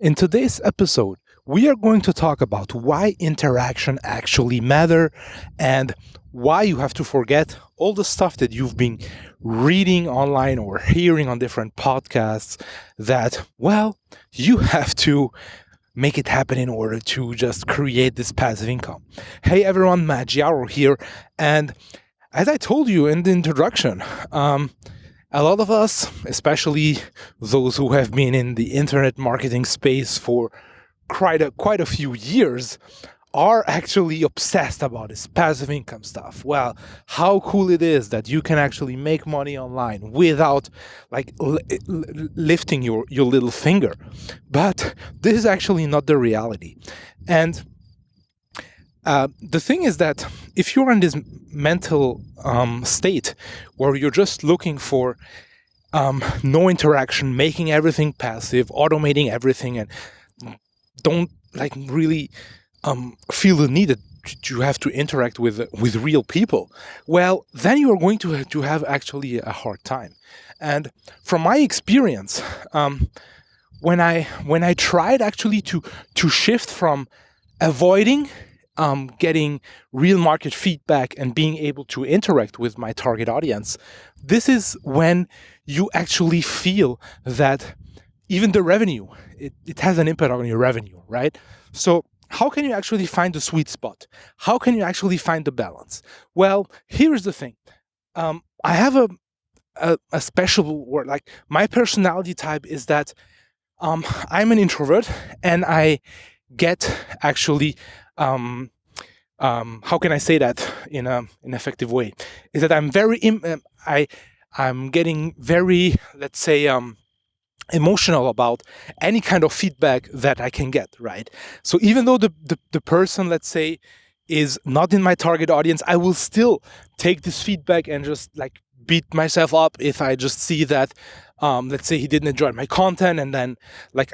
In today's episode, we are going to talk about why interaction actually matter and why you have to forget all the stuff that you've been reading online or hearing on different podcasts that, well, you have to make it happen in order to just create this passive income. Hey everyone, Matt Giaro here, and as I told you in the introduction, a lot of us, especially those who have been in the internet marketing space for quite a few years, are actually obsessed about this passive income stuff. Well, how cool it is that you can actually make money online without lifting your little finger. But this is actually not the reality. And the thing is that if you're in this mental state where you're just looking for no interaction, making everything passive, automating everything, and don't really feel the need that you have to interact with real people, well, then you are going to have actually a hard time. And from my experience, when I tried actually to shift from avoiding getting real market feedback and being able to interact with my target audience, this is when you actually feel that even the revenue, it has an impact on your revenue, right? So how can you actually find the sweet spot? How can you actually find the balance? Well, here's the thing. I have a special word, like my personality type is that I'm an introvert, and I get actually how can I say that in an effective way? Is that I'm getting very, let's say, emotional about any kind of feedback that I can get, right? So even though the person, let's say, is not in my target audience, I will still take this feedback and just beat myself up if I just see that let's say he didn't enjoy my content, and then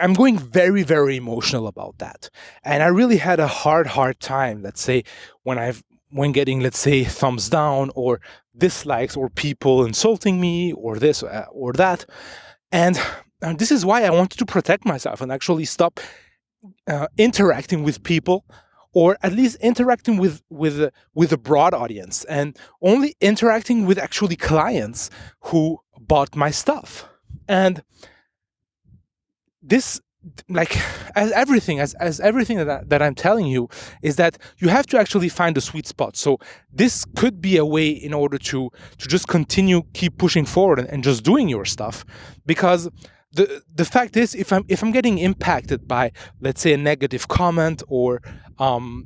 I'm going very, very emotional about that. And I really had a hard time, let's say, when getting, let's say, thumbs down or dislikes or people insulting me or this or that. And this is why I wanted to protect myself and actually stop interacting with people, or at least interacting with a broad audience, and only interacting with actually clients who bought my stuff. And this, as everything that I'm telling you, is that you have to actually find the sweet spot. So this could be a way in order to just keep pushing forward and just doing your stuff, because the fact is, if I'm getting impacted by, let's say, a negative comment or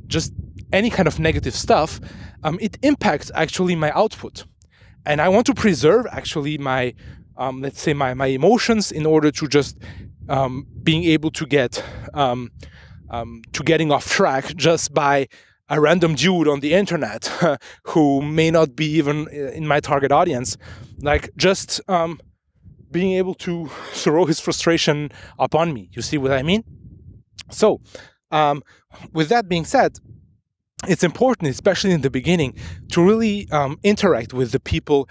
just any kind of negative stuff, it impacts actually my output, and I want to preserve actually my let's say my emotions in order to just being able to get to getting off track just by a random dude on the internet who may not be even in my target audience, just being able to throw his frustration upon me. You see what I mean? So, with that being said, it's important, especially in the beginning, to really interact with the people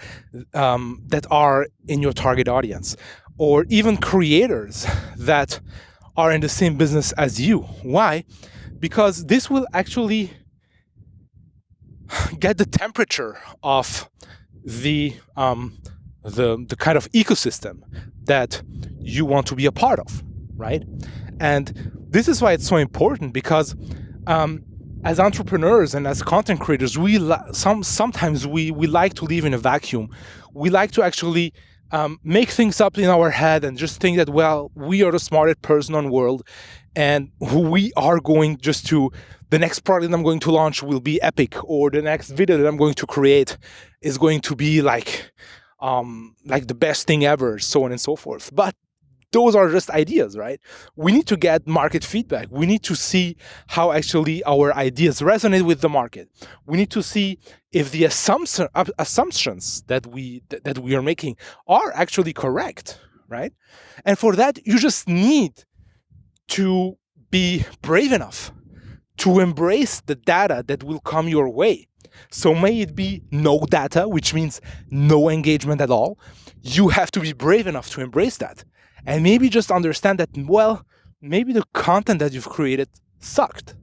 that are in your target audience, or even creators that are in the same business as you. Why? Because this will actually get the temperature of the kind of ecosystem that you want to be a part of, right? And this is why it's so important, because as entrepreneurs and as content creators, sometimes we like to live in a vacuum. We like to actually make things up in our head and just think that, well, we are the smartest person on the world, and we are going just to, the next product that I'm going to launch will be epic, or the next video that I'm going to create is going to be like the best thing ever, so on and so forth. But those are just ideas, right? We need to get market feedback. We need to see how actually our ideas resonate with the market. We need to see if the assumptions that we are making are actually correct, right? And for that, you just need to be brave enough to embrace the data that will come your way. So may it be no data, which means no engagement at all. You have to be brave enough to embrace that. And maybe just understand that, well, maybe the content that you've created sucked,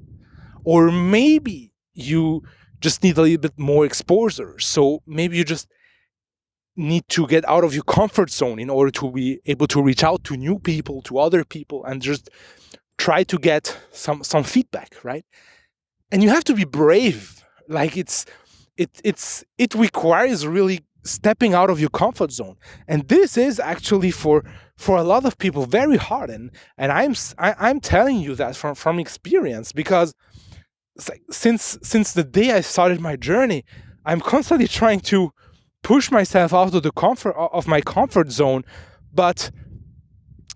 or maybe you just need a little bit more exposure. So maybe you just need to get out of your comfort zone in order to be able to reach out to new people, to other people, and just try to get some feedback, right? And you have to be brave. Like it requires really stepping out of your comfort zone, and this is actually for a lot of people very hard. And I'm telling you that from experience, because since the day I started my journey, I'm constantly trying to push myself out of my comfort zone, but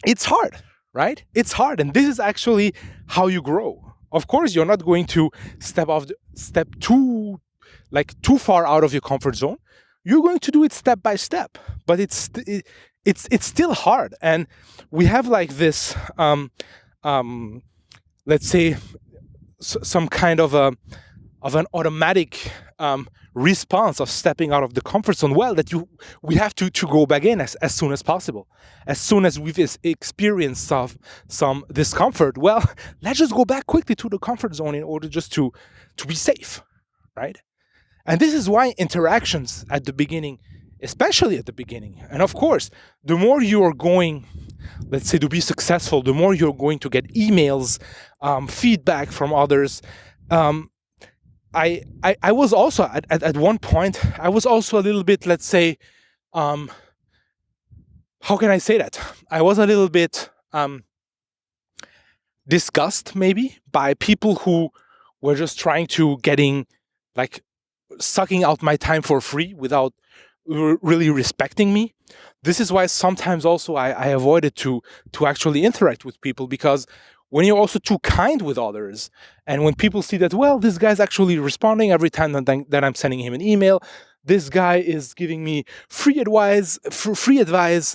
it's hard, right? It's hard, and this is actually how you grow. Of course, you're not going to step too far out of your comfort zone. You're going to do it step by step, but it's still hard. And we have like this, let's say, some kind of an automatic response of stepping out of the comfort zone. Well, we have to go back in as soon as possible. As soon as we've experienced some discomfort, well, let's just go back quickly to the comfort zone in order just to be safe, right? And this is why interactions at the beginning, especially at the beginning, and of course, the more you are going, let's say, to be successful, the more you're going to get emails, feedback from others. I was also at one point, I was also a little bit, let's say, how can I say that? I was a little bit disgusted maybe by people who were just trying to sucking out my time for free without really respecting me. This is why sometimes also I avoided to actually interact with people, because when you're also too kind with others, and when people see that, well, this guy's actually responding every time that I'm sending him an email, this guy is giving me free advice,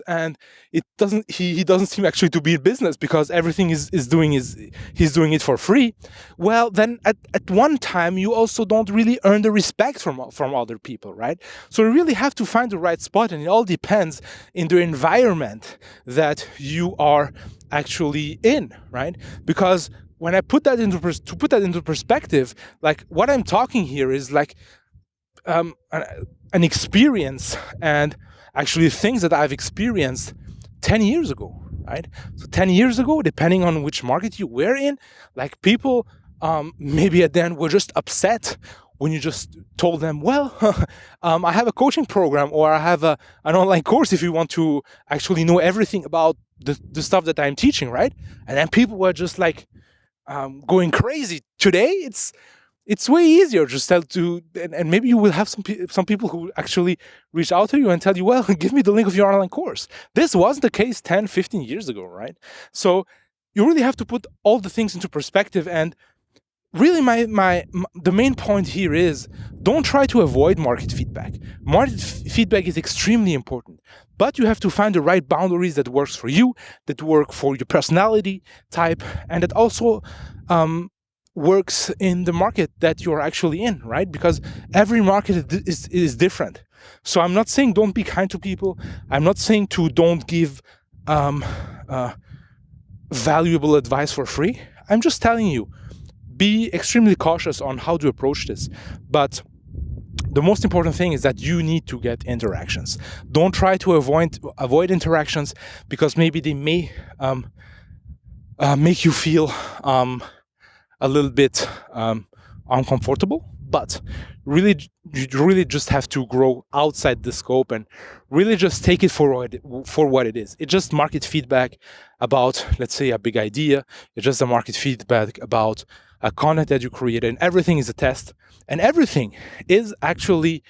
and he doesn't seem actually to be in business, because everything he's doing it for free. Well, then at one time you also don't really earn the respect from other people, right? So you really have to find the right spot, and it all depends in the environment that you are actually in, right? Because when I put that into perspective, like what I'm talking here is like an experience, and actually things that I've experienced 10 years ago, right? So 10 years ago, depending on which market you were in, like people maybe at then were just upset when you just told them, well, I have a coaching program, or I have an online course if you want to actually know everything about the stuff that I'm teaching, right? And then people were just like going crazy. Today, it's way easier just and maybe you will have some people who actually reach out to you and tell you, well, give me the link of your online course. This wasn't the case 10, 15 years ago, right? So you really have to put all the things into perspective. And really the main point here is, don't try to avoid market feedback. Market feedback is extremely important, but you have to find the right boundaries that works for you, that work for your personality type, and that also works in the market that you're actually in, right? Because every market is different. So I'm not saying don't be kind to people. I'm not saying to don't give valuable advice for free. I'm just telling you, be extremely cautious on how to approach this. But the most important thing is that you need to get interactions. Don't try to avoid interactions, because maybe they may make you feel a little bit uncomfortable, but you really just have to grow outside the scope and really just take it for what it is. It's just market feedback about, let's say, a big idea. It's just a market feedback about a content that you created, and everything is a test, and everything is actually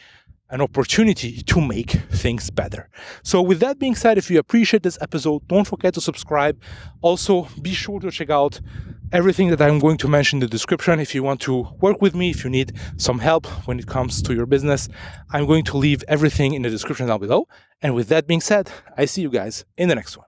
an opportunity to make things better. So with that being said, if you appreciate this episode, don't forget to subscribe. Also, be sure to check out everything that I'm going to mention in the description. If you want to work with me, if you need some help when it comes to your business, I'm going to leave everything in the description down below. And with that being said, I see you guys in the next one.